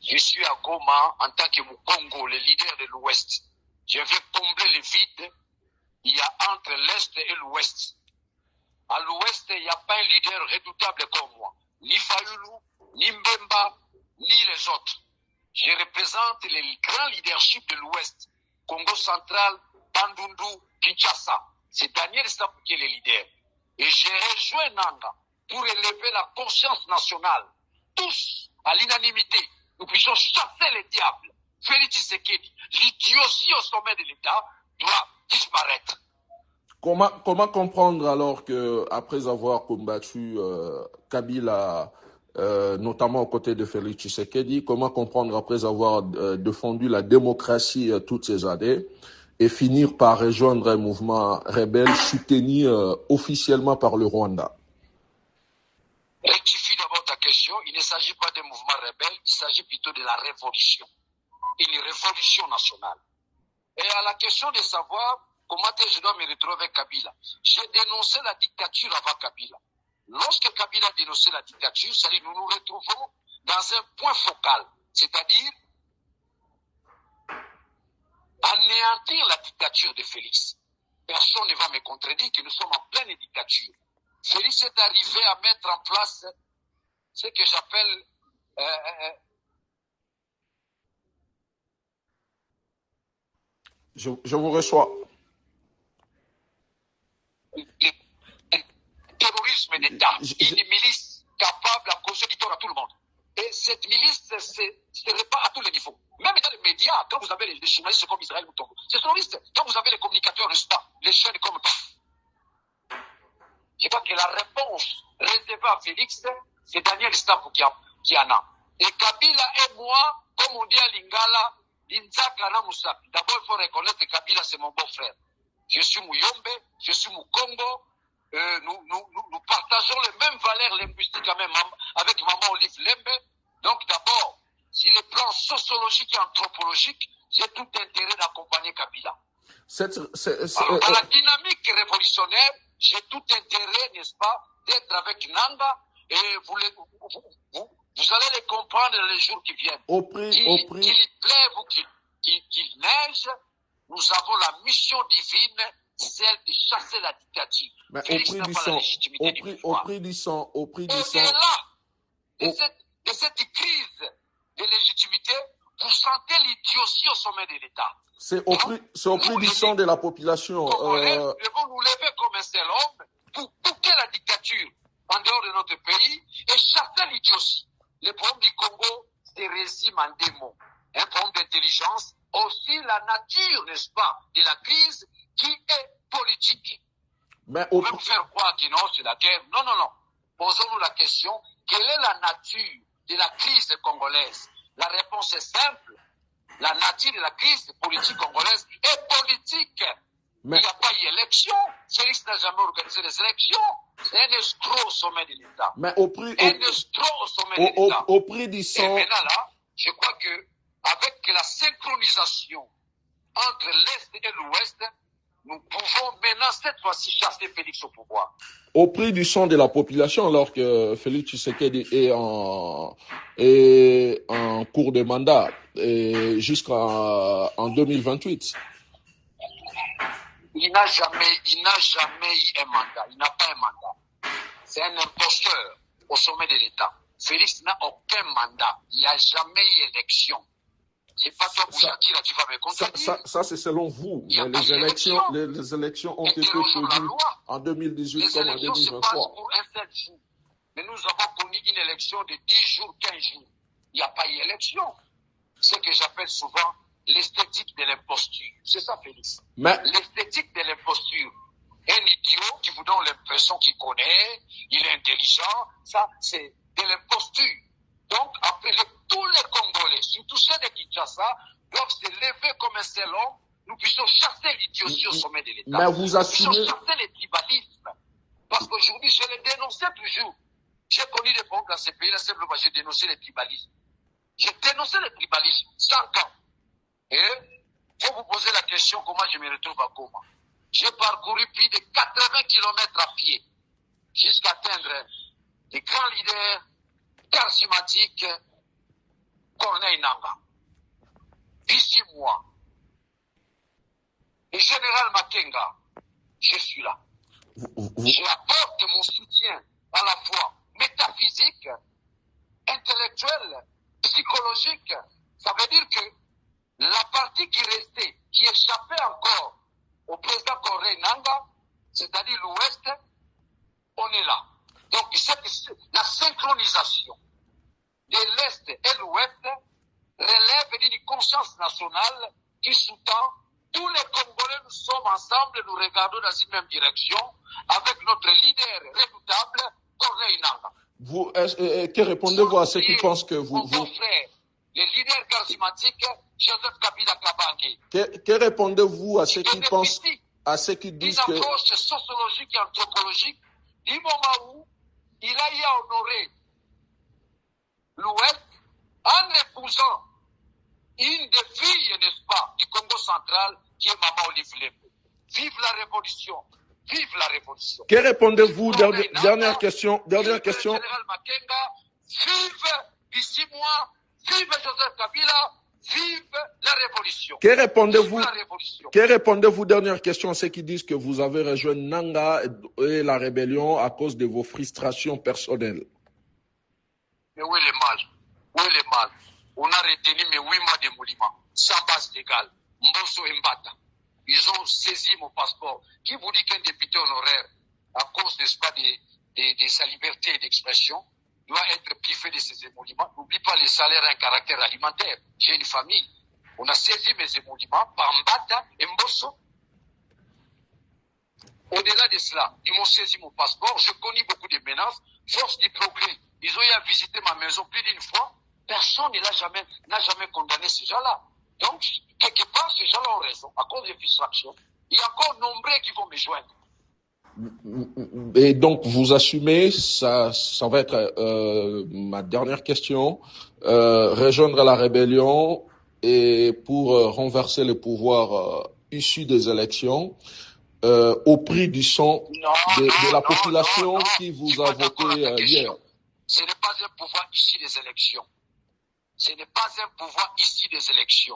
Je suis à Goma en tant que Mukongo, le leader de l'Ouest. Je vais combler le vide il y a entre l'Est et l'Ouest. À l'Ouest, il n'y a pas un leader redoutable comme moi. Ni Fayoulou, ni Mbemba, ni les autres. Je représente le grand leadership de l'Ouest. Congo central, Bandundu, Kinshasa. C'est Daniel Sapou qui est le leader. Et j'ai rejoint Nanga pour élever la conscience nationale. Tous, à l'unanimité, nous puissions chasser les diables. Félix Tshisekedi, l'idiotie au sommet de l'État, doit disparaître. Comment comprendre alors que après avoir combattu Kabila, notamment aux côtés de Félix Tshisekedi, comment comprendre après avoir défendu la démocratie toutes ces années et finir par rejoindre un mouvement rebelle soutenu officiellement par le Rwanda? Rectifie d'abord ta question. Il ne s'agit pas d'un mouvement rebelle, il s'agit plutôt de la révolution. Une révolution nationale. Et à la question de savoir comment je dois me retrouver avec Kabila, j'ai dénoncé la dictature avant Kabila. Lorsque Kabila a dénoncé la dictature, c'est-à-dire nous nous retrouvons dans un point focal, c'est-à-dire anéantir la dictature de Félix. Personne ne va me contredire que nous sommes en pleine dictature. Félix est arrivé à mettre en place ce que j'appelle Je vous reçois. Un terrorisme d'État, une milice capable à causer du tort à tout le monde. Et cette milice se répand à tous les niveaux. Même dans les médias, quand vous avez les journalistes comme Israël Moutongo, c'est terroriste. Quand vous avez les communicateurs, n'est-ce pas, les chaînes comme... Je crois que la réponse réservée à Félix, c'est Daniel Stapou qui en a. Et Kabila et moi, comme on dit à Lingala, d'abord, il faut reconnaître que Kabila, c'est mon beau-frère. Je suis Mouyombe, je suis Mukongo. Nous partageons les mêmes valeurs linguistiques avec Maman Olive Lembe. Donc, d'abord, sur les plans sociologiques et anthropologiques, j'ai tout intérêt d'accompagner Kabila. Alors, dans la dynamique révolutionnaire, j'ai tout intérêt, n'est-ce pas, d'être avec Nanga et vous allez les comprendre les jours qui viennent. Qu'il pleuve ou qu'il neige, nous avons la mission divine, celle de chasser la dictature. Mais au prix du sang, Et de là, de cette crise de légitimité, vous sentez l'idiotie au sommet de l'État. C'est au prix du sang de la population. Nous devons nous lever comme un seul homme pour boucler la dictature en dehors de notre pays et chasser l'idiotie. Le problème du Congo se résume en deux mots. Un problème d'intelligence, aussi la nature, n'est-ce pas, de la crise qui est politique. Mais on peut me faire croire que non, c'est la guerre. Non, non, non. Posons-nous la question, quelle est la nature de la crise congolaise? La réponse est simple. La nature de la crise politique congolaise est politique. Mais il n'y a pas eu élection. Félix n'a jamais organisé les élections. C'est un escroc au sommet de l'État. Mais au prix du sang. Et maintenant là, je crois que avec la synchronisation entre l'Est et l'Ouest, nous pouvons maintenant cette fois-ci chasser Félix au pouvoir. Au prix du sang de la population, alors que Félix Tshisekedi est en cours de mandat jusqu'en 2028. Il n'a jamais eu un mandat. Il n'a pas un mandat. C'est un imposteur au sommet de l'État. Félix n'a aucun mandat. Il n'y a jamais eu élection. C'est pas toi, Bouchakira, tu vas me contredire. Ça, c'est selon vous. Mais les élections ont été prévues en 2018 comme en 2023. Les élections se passent pour un seul jour. Mais nous avons connu une élection de 10 jours, 15 jours. Il n'y a pas eu élection. Ce que j'appelle souvent l'esthétique de l'imposture. C'est ça, Félix. L'esthétique de l'imposture. Un idiot qui vous donne l'impression qu'il connaît, il est intelligent, ça, c'est de l'imposture. Donc, après, tous les Congolais, surtout ceux de Kinshasa, doivent se lever comme un seul homme. Nous puissions chasser l'idiotie au sommet de l'État. Mais vous assumez... Nous puissions chasser le tribalisme. Parce qu'aujourd'hui, je le dénonçais toujours. J'ai connu des problèmes dans ces pays-là, simplement j'ai dénoncé le tribalisme. J'ai dénoncé le tribalisme, 100 ans. Et il faut vous poser la question, comment je me retrouve à Goma. J'ai parcouru plus de 80 km à pied jusqu'à atteindre des grands leaders charismatiques, Corneille Nangaa, d'ici moi, et Général Makenga, je suis là. J'apporte mon soutien à la fois métaphysique, intellectuel, psychologique. Ça veut dire que la partie qui restait, qui échappait encore au président Corneille Nangaa, c'est-à-dire l'Ouest, on est là. Donc la synchronisation de l'Est et l'Ouest relève d'une conscience nationale qui sous-tend tous les Congolais, nous sommes ensemble, nous regardons dans une même direction avec notre leader redoutable, Corneille Nangaa. Que répondez-vous à ceux qui pensent que mon frère, le leader charismatique, Joseph Kabila Kabange. Que répondez-vous à ceux qui pensent, à ceux qui disent que... Une approche sociologique et anthropologique du moment où il a y à honorer l'Ouest en épousant une des filles, n'est-ce pas, du Congo central, qui est Maman Olive Lembe. Vive la révolution! Vive la révolution! Que répondez-vous? Dernière question. Général Makenga, vive d'ici moi, vive Joseph Kabila, vive la révolution! Que répondez-vous? Vive la révolution. Que répondez-vous? Dernière question à ceux qui disent que vous avez rejoint Nangaa et la rébellion à cause de vos frustrations personnelles. Mais où est le mal? Où est le mal? On a retenu mes 8 mois de monument, sans base légale. Mbosso et Mbata. Ils ont saisi mon passeport. Qui vous dit qu'un député honoraire, à cause, n'est-ce pas, de sa liberté d'expression, doit être privé de ses émoluments? N'oublie pas, les salaires ont un caractère alimentaire. J'ai une famille. On a saisi mes émoluments par Mbata et Mbosso. Au-delà de cela, ils m'ont saisi mon passeport. Je connais beaucoup de menaces. Force du progrès. Ils ont eu à visiter ma maison plus d'une fois. Personne n'a jamais condamné ces gens-là. Donc, quelque part, ces gens-là ont raison. À cause des frustrations, il y a encore nombreux qui vont me joindre. Et donc, vous assumez, ça va être ma dernière question, rejoindre la rébellion et pour renverser le pouvoir issu des élections, au prix du sang de la population qui vous a voté hier. Ce n'est pas un pouvoir issu des élections. Ce n'est pas un pouvoir issu des élections.